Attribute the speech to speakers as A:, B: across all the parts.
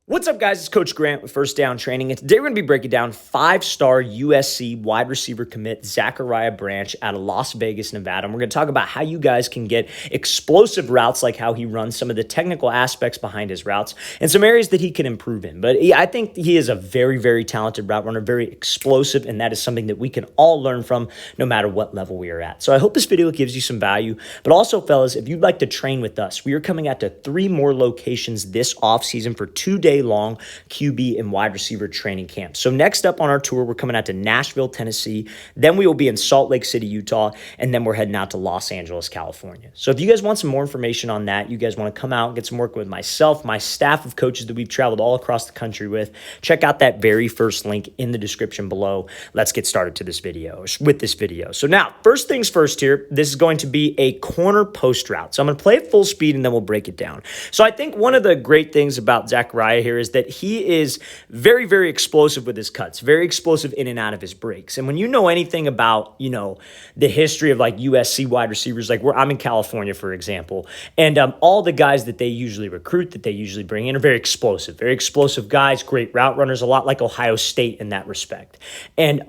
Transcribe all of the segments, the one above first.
A: What's up, guys? It's Coach Grant with First Down Training, and today we're going to be breaking down five-star USC wide receiver commit ZACHARIAH Branch out of Las Vegas, Nevada. And we're going to talk about how you guys can get explosive routes, like how he runs, some of the technical aspects behind his routes, and some areas that he can improve in. But I think he is a very, very talented route runner, very explosive, and that is something that we can all learn from no matter what level we are at. So I hope this video gives you some value. But also, fellas, if you'd like to train with us, we are coming out to 3 more locations this offseason for 2-day long QB and wide receiver training camp. So next up on our tour, we're coming out to Nashville, Tennessee. Then we will be in Salt Lake City, Utah, and then we're heading out to Los Angeles, California. So if you guys want some more information on that, you guys want to come out and get some work with myself, my staff of coaches that we've traveled all across the country with, check out that very first link in the description below. Let's get started to this video, with this video. So now, first things first here, this is going to be a corner post route. So I'm going to play it full speed and then we'll break it down. So I think one of the great things about ZACHARIAH here is that he is very, very explosive with his cuts, very explosive in and out of his breaks. And when you know anything about, the history of like USC wide receivers, like I'm in California, for example, and all the guys that they usually recruit, that they usually bring in are very explosive guys, great route runners, a lot like Ohio State in that respect. And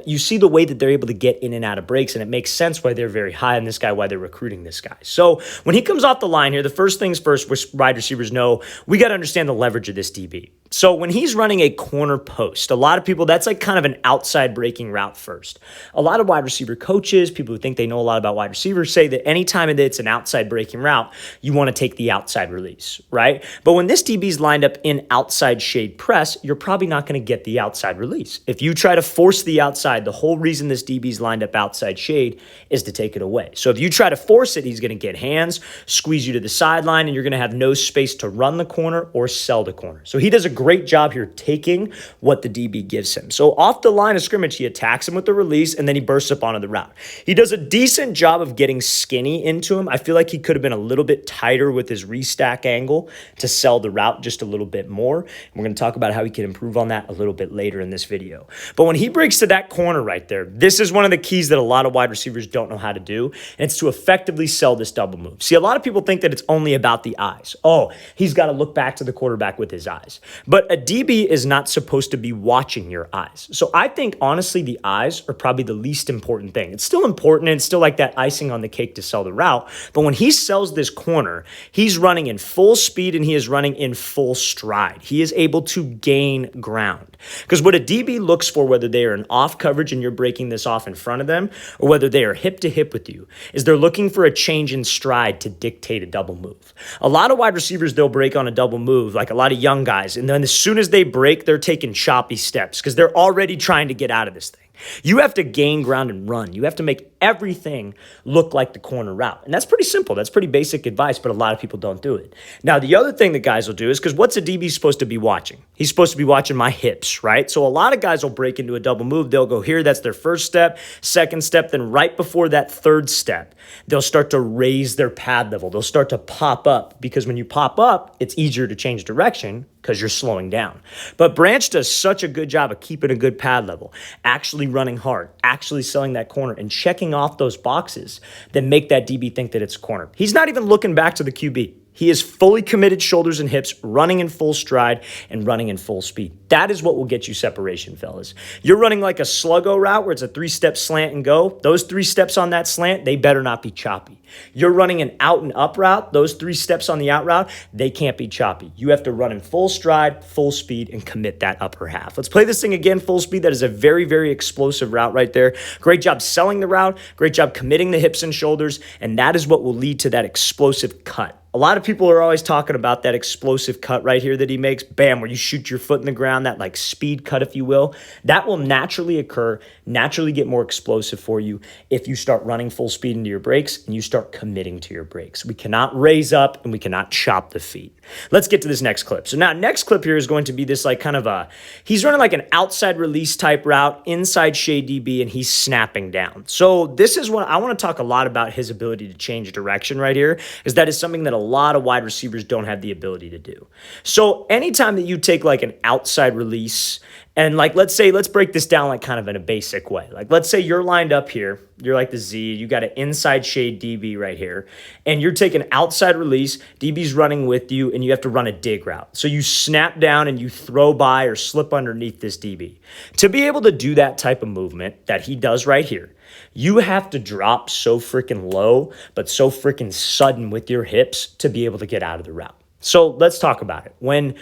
A: you see the way that they're able to get in and out of breaks, and it makes sense why they're very high on this guy, why they're recruiting this guy. So when he comes off the line here, the first things first, wide receivers know, we got to understand the leverage of this DB. So when he's running a corner post, a lot of people, that's like kind of an outside breaking route first. A lot of wide receiver coaches, people who think they know a lot about wide receivers, say that anytime it's an outside breaking route, you want to take the outside release, right? But when this DB is lined up in outside shade press, you're probably not going to get the outside release. If you try to force the outside, the whole reason this DB is lined up outside shade is to take it away. So if you try to force it, he's going to get hands, squeeze you to the sideline, and you're going to have no space to run the corner or sell the corner. So he does a great job here taking what the DB gives him. So off the line of scrimmage, he attacks him with the release, and then he bursts up onto the route. He does a decent job of getting skinny into him. I feel like he could have been a little bit tighter with his restack angle to sell the route just a little bit more. And we're going to talk about how he can improve on that a little bit later in this video. But when he breaks to that corner right there, this is one of the keys that a lot of wide receivers don't know how to do, and it's to effectively sell this double move. See, a lot of people think that it's only about the eyes. Oh, he's got to look back to the quarterback with his eyes. But a DB is not supposed to be watching your eyes. So I think, honestly, the eyes are probably the least important thing. It's still important, and it's still like that icing on the cake to sell the route. But when he sells this corner, he's running in full speed and he is running in full stride. He is able to gain ground. Because what a DB looks for, whether they are in off coverage and you're breaking this off in front of them, or whether they are hip to hip with you, is they're looking for a change in stride to dictate a double move. A lot of wide receivers, they'll break on a double move, like a lot of young guys, and then as soon as they break, they're taking choppy steps because they're already trying to get out of this thing. You have to gain ground and run. You have to make everything look like the corner route. And that's pretty simple. That's pretty basic advice, but a lot of people don't do it. Now, the other thing that guys will do is, because what's a DB supposed to be watching? He's supposed to be watching my hips, right? So a lot of guys will break into a double move. They'll go here. That's their first step, second step. Then right before that third step, they'll start to raise their pad level. They'll start to pop up, because when you pop up, it's easier to change direction because you're slowing down. But Branch does such a good job of keeping a good pad level, actually running hard, actually selling that corner, and checking off those boxes that make that DB think that it's a corner. He's not even looking back to the QB. He is fully committed, shoulders and hips, running in full stride and running in full speed. That is what will get you separation, fellas. You're running like a sluggo route where it's a 3-step slant and go. Those 3 steps on that slant, they better not be choppy. You're running an out and up route. Those 3 steps on the out route, they can't be choppy. You have to run in full stride, full speed, and commit that upper half. Let's play this thing again, full speed. That is a very, very explosive route right there. Great job selling the route. Great job committing the hips and shoulders. And that is what will lead to that explosive cut. A lot of people are always talking about that explosive cut right here that he makes, bam, where you shoot your foot in the ground, that like speed cut, if you will. That will naturally occur, naturally get more explosive for you if you start running full speed into your breaks and you start committing to your breaks. We cannot raise up and we cannot chop the feet. Let's get to this next clip. So now next clip here is going to be this like kind of he's running like an outside release type route, inside shade DB, and he's snapping down. So this is what I want to talk a lot about, his ability to change direction right here, is that is something that a lot of wide receivers don't have the ability to do. So anytime that you take like an outside release, and like, let's break this down like kind of in a basic way. Like, let's say you're lined up here, you're like the Z, you got an inside shade DB right here, and you're taking outside release, DB's running with you, and you have to run a dig route. So you snap down and you throw by or slip underneath this DB. To be able to do that type of movement that he does right here, you have to drop so freaking low, but so freaking sudden with your hips to be able to get out of the route. So let's talk about it. When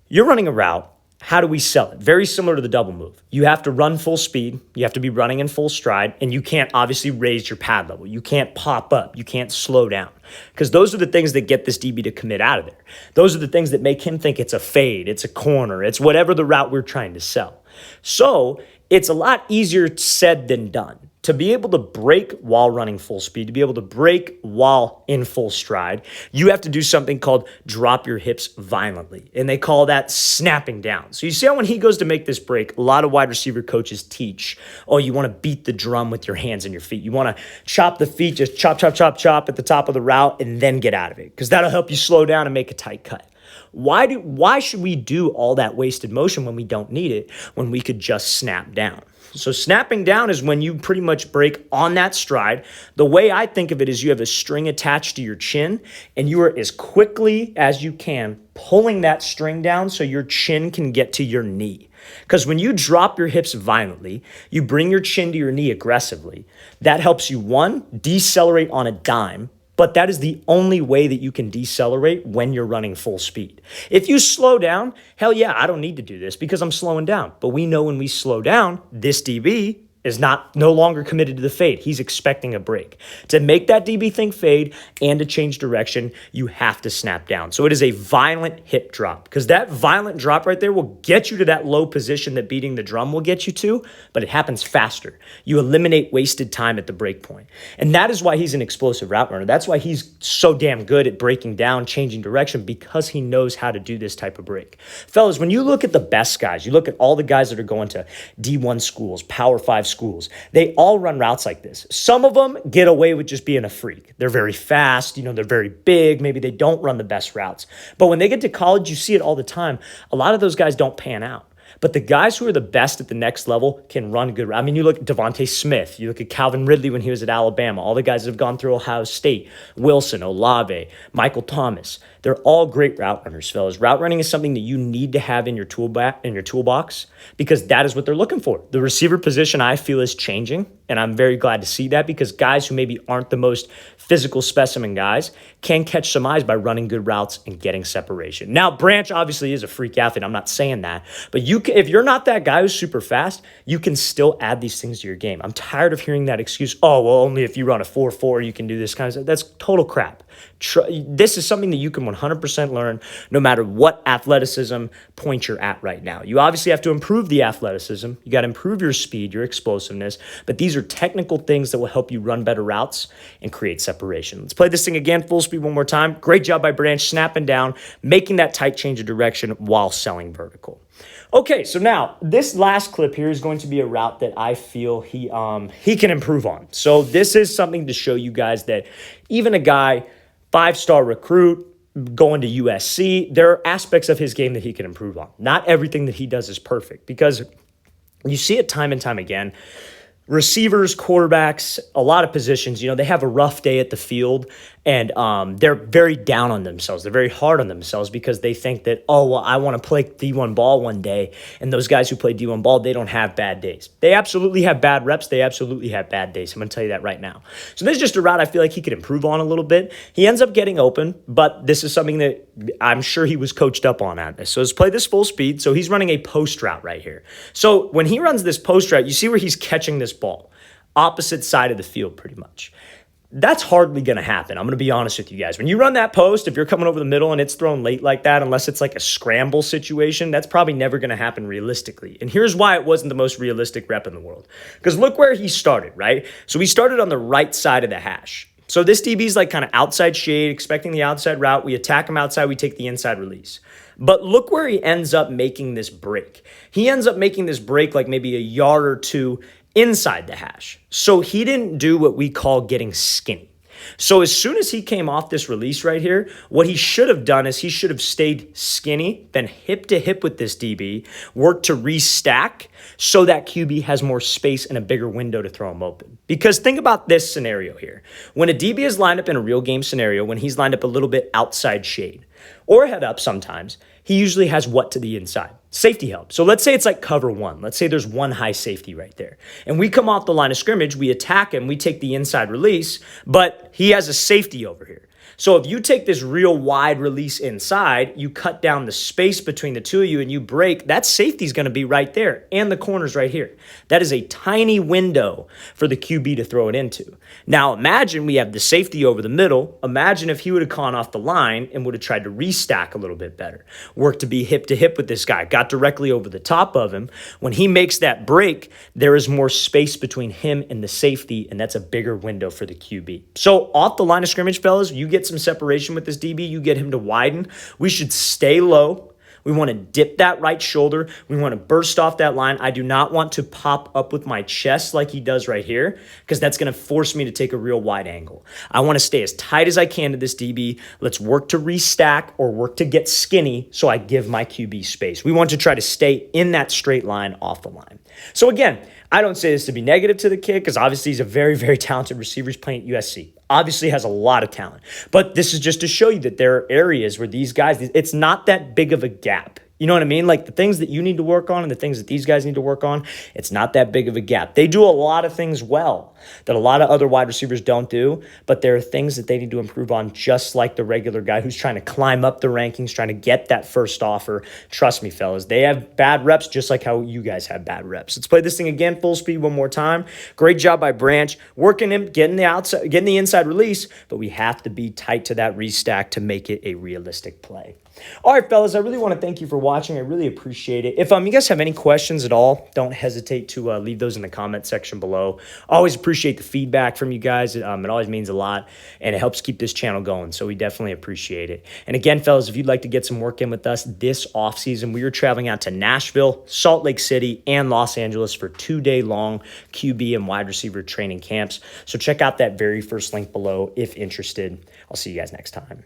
A: you're running a route, how do we sell it? Very similar to the double move. You have to run full speed. You have to be running in full stride, and you can't obviously raise your pad level. You can't pop up. You can't slow down, because those are the things that get this DB to commit out of there. Those are the things that make him think it's a fade, it's a corner, it's whatever the route we're trying to sell. So it's a lot easier said than done. To be able to break while running full speed, to be able to break while in full stride, you have to do something called drop your hips violently, and they call that snapping down. So you see how when he goes to make this break, a lot of wide receiver coaches teach, oh, you want to beat the drum with your hands and your feet. You want to chop the feet, just chop, chop, chop, chop at the top of the route and then get out of it, because that'll help you slow down and make a tight cut. Why should we do all that wasted motion when we don't need it, when we could just snap down? So snapping down is when you pretty much break on that stride. The way I think of it is you have a string attached to your chin, and you are as quickly as you can pulling that string down so your chin can get to your knee. Because when you drop your hips violently, you bring your chin to your knee aggressively. That helps you, one, decelerate on a dime, but that is the only way that you can decelerate when you're running full speed. If you slow down, hell yeah, I don't need to do this because I'm slowing down. But we know when we slow down, this DB is no longer committed to the fade. He's expecting a break. To make that DB think fade and to change direction, you have to snap down. So it is a violent hip drop, because that violent drop right there will get you to that low position that beating the drum will get you to, but it happens faster. You eliminate wasted time at the break point. And that is why he's an explosive route runner. That's why he's so damn good at breaking down, changing direction, because he knows how to do this type of break. Fellas, when you look at the best guys, you look at all the guys that are going to D1 schools, Power 5 schools, they all run routes like this. Some of them get away with just being a freak. They're very fast, they're very big. Maybe they don't run the best routes. But when they get to college, you see it all the time. A lot of those guys don't pan out. But the guys who are the best at the next level can run good. I mean, you look at Devontae Smith, you look at Calvin Ridley when he was at Alabama, all the guys that have gone through Ohio State, Wilson, Olave, Michael Thomas. They're all great route runners, fellas. Route running is something that you need to have in your toolbox, because that is what they're looking for. The receiver position, I feel, is changing, and I'm very glad to see that, because guys who maybe aren't the most physical specimen guys can catch some eyes by running good routes and getting separation. Now, Branch obviously is a freak athlete. I'm not saying that, but if you're not that guy who's super fast, you can still add these things to your game. I'm tired of hearing that excuse, oh, well, only if you run a 4.4, you can do this kind of stuff. That's total crap. This is something that you can 100% learn no matter what athleticism point you're at right now. You obviously have to improve the athleticism. You got to improve your speed, your explosiveness, but these are technical things that will help you run better routes and create separation. Let's play this thing again, full speed one more time. Great job by Branch, snapping down, making that tight change of direction while selling vertical. Okay, so now this last clip here is going to be a route that I feel he can improve on. So this is something to show you guys that even a guy, 5-star recruit, going to USC, there are aspects of his game that he can improve on. Not everything that he does is perfect, because you see it time and time again. Receivers, quarterbacks, a lot of positions, they have a rough day at the field, and they're very down on themselves. They're very hard on themselves because they think that, oh, well, I want to play D1 ball one day, and those guys who play D1 ball, they don't have bad days. They absolutely have bad reps. They absolutely have bad days. I'm going to tell you that right now. So this is just a route I feel like he could improve on a little bit. He ends up getting open, but this is something that I'm sure he was coached up on at this. So let's play this full speed. So he's running a post route right here. So when he runs this post route, you see where he's catching this ball, opposite side of the field pretty much. That's hardly going to happen. I'm going to be honest with you guys. When you run that post, if you're coming over the middle and it's thrown late like that, unless it's like a scramble situation, that's probably never going to happen realistically. And here's why it wasn't the most realistic rep in the world. Because look where he started, right? So he started on the right side of the hash. So this DB is like kind of outside shade, expecting the outside route. We attack him outside. We take the inside release. But look where he ends up making this break. He ends up making this break like maybe a yard or two inside the hash. So he didn't do what we call getting skinny. So as soon as he came off this release right here, what he should have done is he should have stayed skinny, then hip to hip with this DB, worked to restack so that QB has more space and a bigger window to throw him open. Because think about this scenario here. When a DB is lined up in a real game scenario, when he's lined up a little bit outside shade or head up sometimes, he usually has what to the inside? Safety help. So let's say it's like cover one. Let's say there's one high safety right there. And we come off the line of scrimmage, we attack him, we take the inside release, but he has a safety over here. So if you take this real wide release inside, you cut down the space between the two of you and you break, that safety is going to be right there and the corner's right here. That is a tiny window for the QB to throw it into. Now imagine we have the safety over the middle. Imagine if he would have gone off the line and would have tried to restack a little bit better. Work to be hip to hip with this guy, got directly over the top of him. When he makes that break, there is more space between him and the safety, and that's a bigger window for the QB. So off the line of scrimmage, fellas, you get some separation with this DB, you get him to widen. We should stay low. We want to dip that right shoulder. We want to burst off that line. I do not want to pop up with my chest like he does right here because that's going to force me to take a real wide angle. I want to stay as tight as I can to this DB. Let's work to restack or work to get skinny so I give my QB space. We want to try to stay in that straight line off the line. So again, I don't say this to be negative to the kid because obviously he's a very, very talented receiver. He's playing at USC. Obviously has a lot of talent. But this is just to show you that there are areas where these guys, it's not that big of a gap. You know what I mean? Like the things that you need to work on and the things that these guys need to work on, it's not that big of a gap. They do a lot of things well that a lot of other wide receivers don't do, but there are things that they need to improve on just like the regular guy who's trying to climb up the rankings, trying to get that first offer. Trust me, fellas, they have bad reps just like how you guys have bad reps. Let's play this thing again, full speed one more time. Great job by Branch, working him, getting the inside release, but we have to be tight to that restack to make it a realistic play. All right, fellas, I really want to thank you for watching. I really appreciate it. If you guys have any questions at all, don't hesitate to leave those in the comment section below. Always appreciate the feedback from you guys. It always means a lot, and it helps keep this channel going, so we definitely appreciate it. And again, fellas, if you'd like to get some work in with us this offseason, we are traveling out to Nashville, Salt Lake City, and Los Angeles for 2-day-long QB and wide receiver training camps. So check out that very first link below if interested. I'll see you guys next time.